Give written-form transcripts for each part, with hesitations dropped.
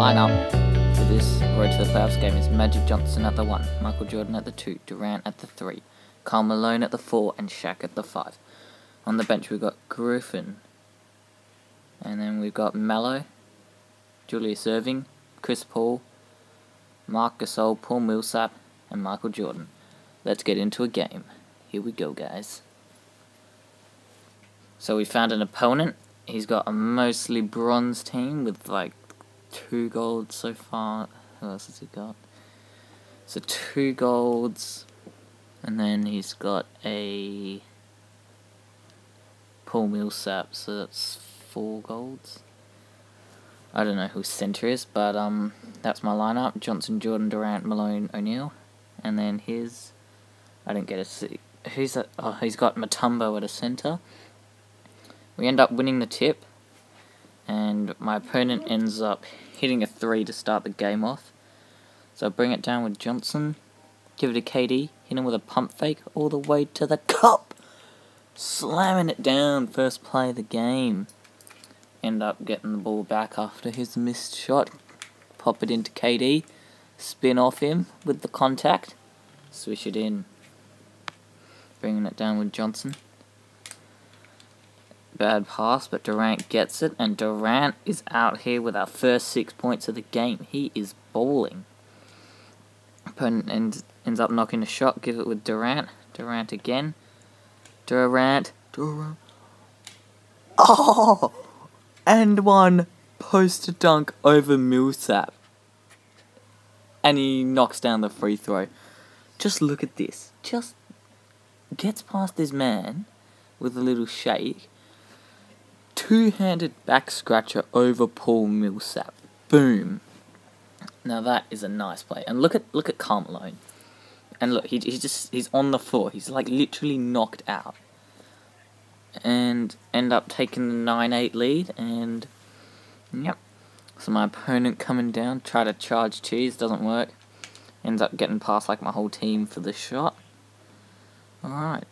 lineup for this Road to the Playoffs game is Magic Johnson at the 1, Michael Jordan at the 2, Durant at the 3, Karl Malone at the 4, and Shaq at the 5. On the bench we've got Griffin, and then we've got Melo, Julius Erving, Chris Paul, Marc Gasol, Paul Millsap, and Michael Jordan. Let's get into a game. Here we go, guys. So we found an opponent. He's got a mostly bronze team with like 2 golds so far. Who else has he got? So 2 golds, and then he's got a Paul Millsap, so that's 4 golds. I don't know who center is, but that's my lineup: Johnson, Jordan, Durant, Malone, O'Neal, and then his. I didn't get to see who's that. Oh, he's got Mutombo at a center. We end up winning the tip, and my opponent ends up hitting a 3 to start the game off. So I bring it down with Johnson, give it to KD, hit him with a pump fake all the way to the cup, slamming it down, first play of the game. End up getting the ball back after his missed shot, pop it into KD, spin off him with the contact, swish it in, bringing it down with Johnson. Bad pass, but Durant gets it, and Durant is out here with our first 6 points of the game. He is bowling. Opponent ends up knocking a shot, give it with Durant. Durant again. Durant. Oh! And one post dunk over Millsap. And he knocks down the free throw. Just look at this. Just gets past this man with a little shake. 2-handed back scratcher over Paul Millsap. Boom. Now that is a nice play. And look at Karl Malone. And look, he's on the floor. He's like literally knocked out. And end up taking the 9-8 lead, and yep. So my opponent coming down, try to charge cheese, doesn't work. Ends up getting past like my whole team for the shot. Alright,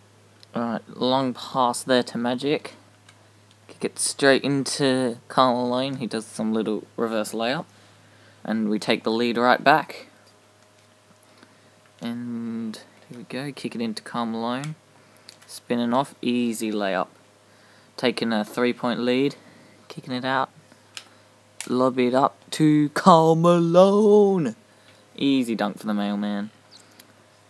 long pass there to Magic. Kick it straight into Karl Malone. He does some little reverse layup, and we take the lead right back. And here we go, kick it into Karl Malone. Spinning off, easy layup. Taking a 3-point lead, kicking it out. Lob it up to Karl Malone. Easy dunk for the mailman.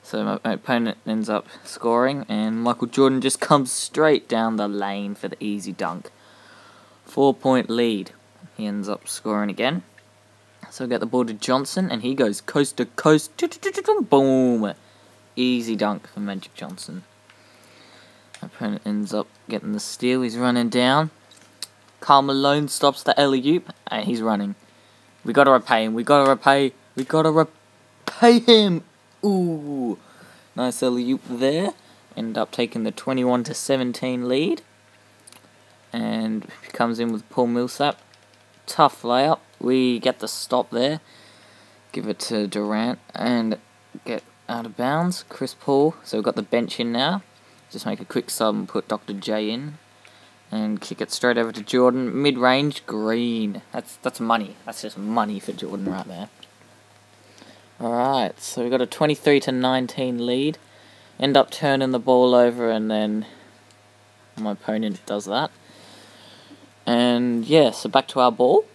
So my opponent ends up scoring, and Michael Jordan just comes straight down the lane for the easy dunk. 4-point lead. He ends up scoring again. So we get the ball to Johnson, and he goes coast to coast. Boom. Easy dunk for Magic Johnson. My opponent ends up getting the steal. He's running down. Karl Malone stops the alley-oop, and he's running. We gotta repay him. We gotta repay him. Ooh, nice alley-oop there. End up taking the 21-17 lead, and he comes in with Paul Millsap. Tough layup. We get the stop there. Give it to Durant and get out of bounds. Chris Paul. So we've got the bench in now. Just make a quick sub and put Dr. J in, and kick it straight over to Jordan. Mid-range, green. That's money. That's just money for Jordan right there. Alright, so we got a 23-19 lead. End up turning the ball over, and then my opponent does that. And yeah, so back to our ball.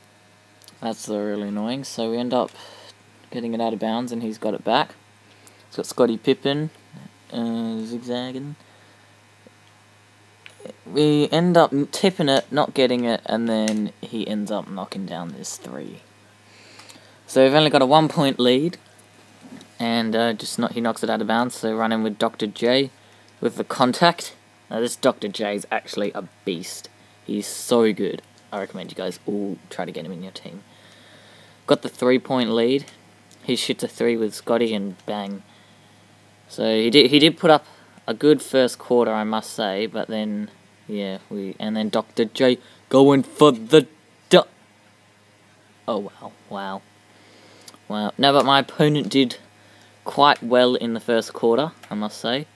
That's really annoying. So we end up getting it out of bounds, and he's got it back. He's got Scottie Pippen zigzagging. We end up tipping it, not getting it, and then he ends up knocking down this 3. So we've only got a 1-point lead, and he knocks it out of bounds. So running with Dr. J with the contact. Now this Dr. J is actually a beast. He's so good. I recommend you guys all try to get him in your team. Got the 3-point lead. He shoots a 3 with Scotty, and bang. So he did put up a good first quarter, I must say, but then yeah, and then Dr. J going for the oh wow. No, but my opponent did quite well in the first quarter, I must say.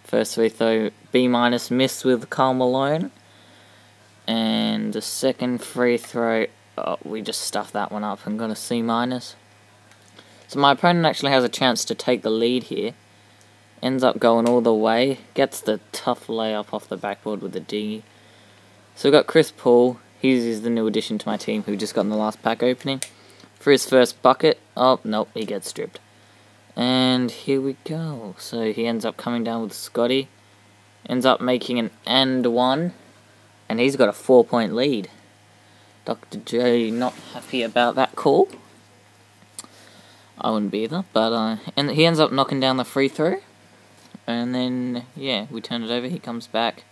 First free throw B- missed with Karl Malone, and the second free throw Oh, we just stuffed that one up and got a C-. So my opponent actually has a chance to take the lead here. Ends up going all the way. Gets the tough layup off the backboard with the dinghy. So we've got Chris Paul. He's the new addition to my team who just got in the last pack opening. For his first bucket. Oh, nope, he gets stripped. And here we go. So he ends up coming down with Scotty. Ends up making an and one. And he's got a 4-point lead. Dr. J not happy about that call. I wouldn't be either. But and he ends up knocking down the free throw. And then, yeah, we turn it over. He comes back.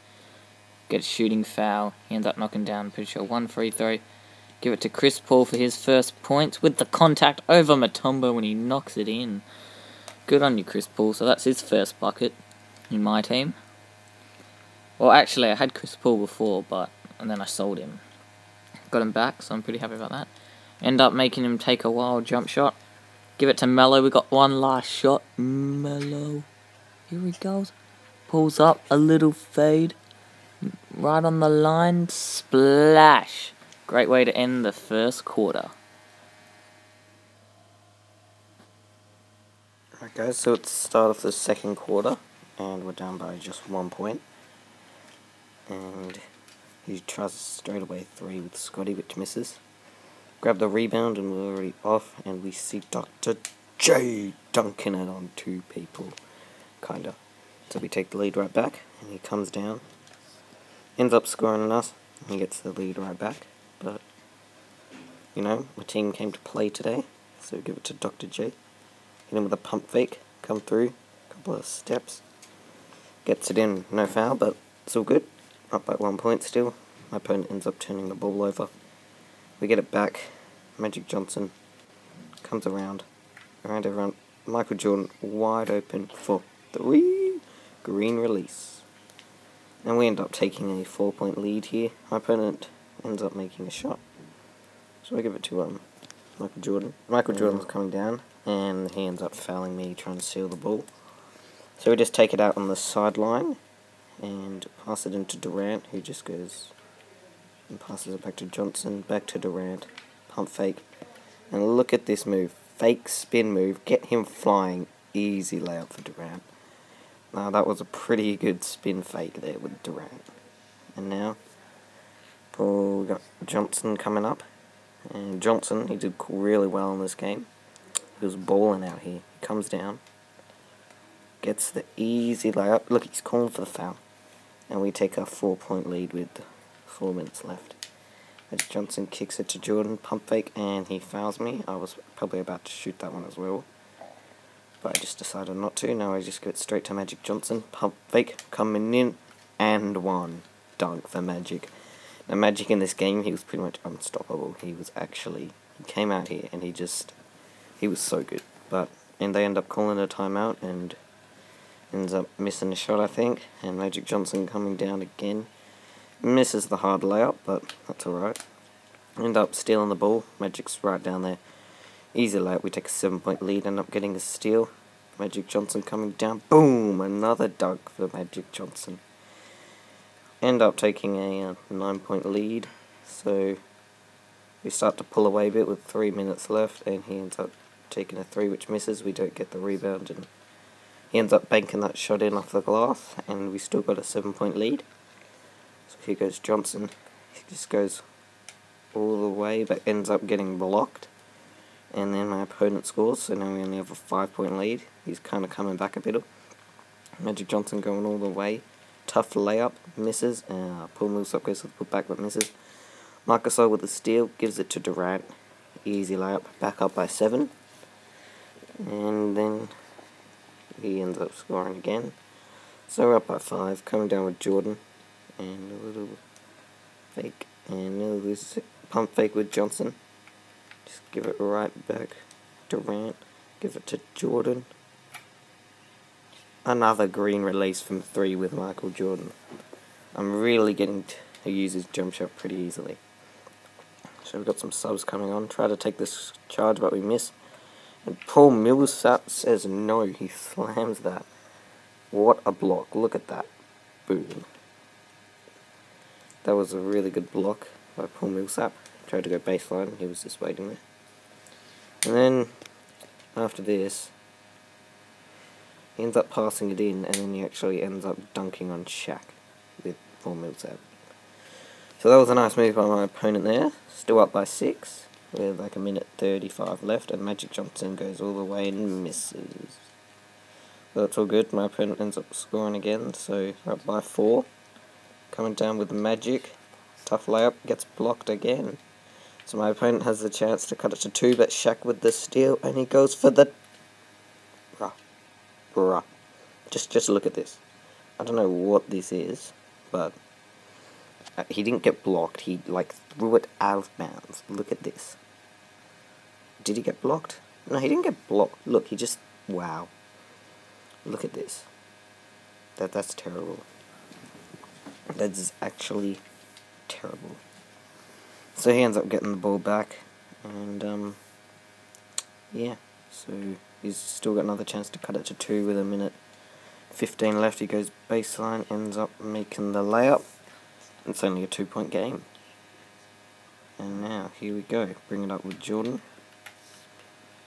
Gets shooting foul. He ends up knocking down, pretty sure, one free throw. Give it to Chris Paul for his first points with the contact over Mutombo when he knocks it in. Good on you, Chris Paul. So that's his first bucket in my team. Well, actually, I had Chris Paul before, and then I sold him. Got him back, so I'm pretty happy about that. End up making him take a wild jump shot. Give it to Melo. We got one last shot. Melo. Here he goes. Pulls up a little fade. Right on the line. Splash. Great way to end the first quarter. Alright guys, so it's the start of the second quarter, and we're down by just 1 point. And he tries a straightaway 3 with Scotty, which misses. Grab the rebound, and we're already off, and we see Dr. J dunking it on 2 people. Kinda. So we take the lead right back, and he comes down. Ends up scoring on us, and he gets the lead right back. But, you know, my team came to play today, so give it to Dr. J. Hit him with a pump fake, come through, couple of steps. Gets it in, no foul, but it's all good. Up by 1 point still. My opponent ends up turning the ball over. We get it back. Magic Johnson comes around everyone. Michael Jordan wide open for 3. Green release. And we end up taking a 4-point lead here. My opponent ends up making a shot. So I give it to Michael Jordan. Michael Jordan's coming down, and he ends up fouling me, trying to steal the ball. So we just take it out on the sideline, and pass it into Durant, who just goes and passes it back to Johnson, back to Durant, pump fake. And look at this move. Fake spin move, get him flying, easy layup for Durant. Now that was a pretty good spin fake there with Durant. And now, we got Johnson coming up. And Johnson, he did really well in this game. He was balling out here. He comes down, gets the easy layup. Look, he's calling for the foul. And we take a 4-point lead with 4 minutes left. As Johnson kicks it to Jordan, pump fake, and he fouls me. I was probably about to shoot that one as well, but I just decided not to. Now I just go straight to Magic Johnson, pump fake, coming in, and 1. Dunk for Magic. Now Magic in this game, he was pretty much unstoppable. He came out here and he was so good. And they end up calling a timeout, and ends up missing a shot, I think. And Magic Johnson coming down again. Misses the hard layup, but that's alright. End up stealing the ball. Magic's right down there. Easy layup. We take a 7-point lead. End up getting a steal. Magic Johnson coming down. Boom! Another dunk for Magic Johnson. End up taking a 9-point lead. So we start to pull away a bit with 3 minutes left, and he ends up taking a 3, which misses. We don't get the rebound, and he ends up banking that shot in off the glass, and we still got a 7-point lead. So here goes Johnson. He just goes all the way, but ends up getting blocked. And then my opponent scores, so now we only have a 5-point lead. He's kind of coming back a bit. Magic Johnson going all the way. Tough layup, misses. Paul Millsap goes to the putback, but misses. Marc Gasol with the steal, gives it to Durant. Easy layup, back up by 7. And then he ends up scoring again. So we're up by 5, coming down with Jordan. And a little fake, and a little pump fake with Johnson. Just give it right back. Durant, give it to Jordan. Another green release from 3 with Michael Jordan. I'm really getting to use his jump shot pretty easily. So we've got some subs coming on. Try to take this charge, but we miss. And Paul Millsap says no. He slams that. What a block. Look at that. Boom. That was a really good block by Paul Millsap. tried to go baseline, he was just waiting there. And then, after this, he ends up passing it in, and then he actually ends up dunking on Shaq with 4 mils out. So that was a nice move by my opponent there. Still up by 6, with like a minute 35 left, and Magic Johnson goes all the way and misses. But it's all good, my opponent ends up scoring again, so we're up by 4. Coming down with the Magic. Tough layup, gets blocked again. So my opponent has the chance to cut it to 2, but Shaq with the steal, and he goes for the... Bruh. Just look at this. I don't know what this is, but he didn't get blocked. He like threw it out of bounds. Look at this. Did he get blocked? No, he didn't get blocked. Look, he just... Wow. Look at this. That's terrible. That is actually terrible. So he ends up getting the ball back, and yeah, so he's still got another chance to cut it to 2 with a minute 15 left. He goes baseline, ends up making the layup. It's only a 2-point game. And now, here we go, bring it up with Jordan.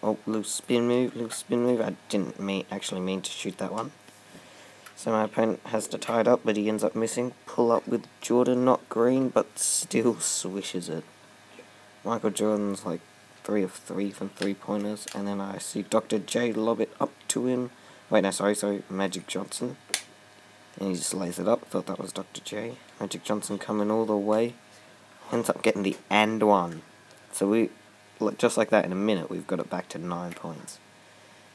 Oh, little spin move, I didn't actually mean to shoot that one. So my opponent has to tie it up, but he ends up missing. Pull up with Jordan, not green, but still swishes it. Michael Jordan's like 3 of 3 from 3-pointers, and then I see Dr. J lob it up to him. Wait, no, sorry, Magic Johnson. And he just lays it up. Thought that was Dr. J. Magic Johnson coming all the way. Ends up getting the and one. So we, just like that, in a minute, we've got it back to 9 points.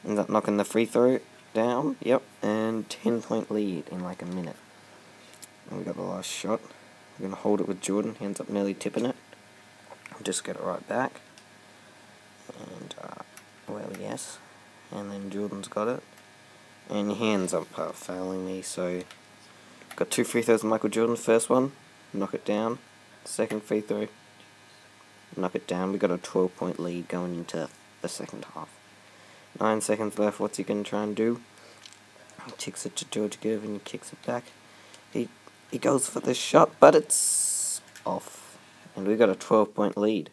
Ends up knocking the free throw down, yep, and 10-point lead in like a minute. And we got the last shot. We're going to hold it with Jordan. He ends up nearly tipping it. Just get it right back. And, well, yes. And then Jordan's got it. And he ends up fouling me, so... Got 2 free throws with Michael Jordan. First one, knock it down. Second free throw, knock it down. We got a 12-point lead going into the second half. 9 seconds left. What's he going to try and do? He kicks it to George Gervin. He kicks it back. He goes for the shot, but it's off. And we got a 12-point lead.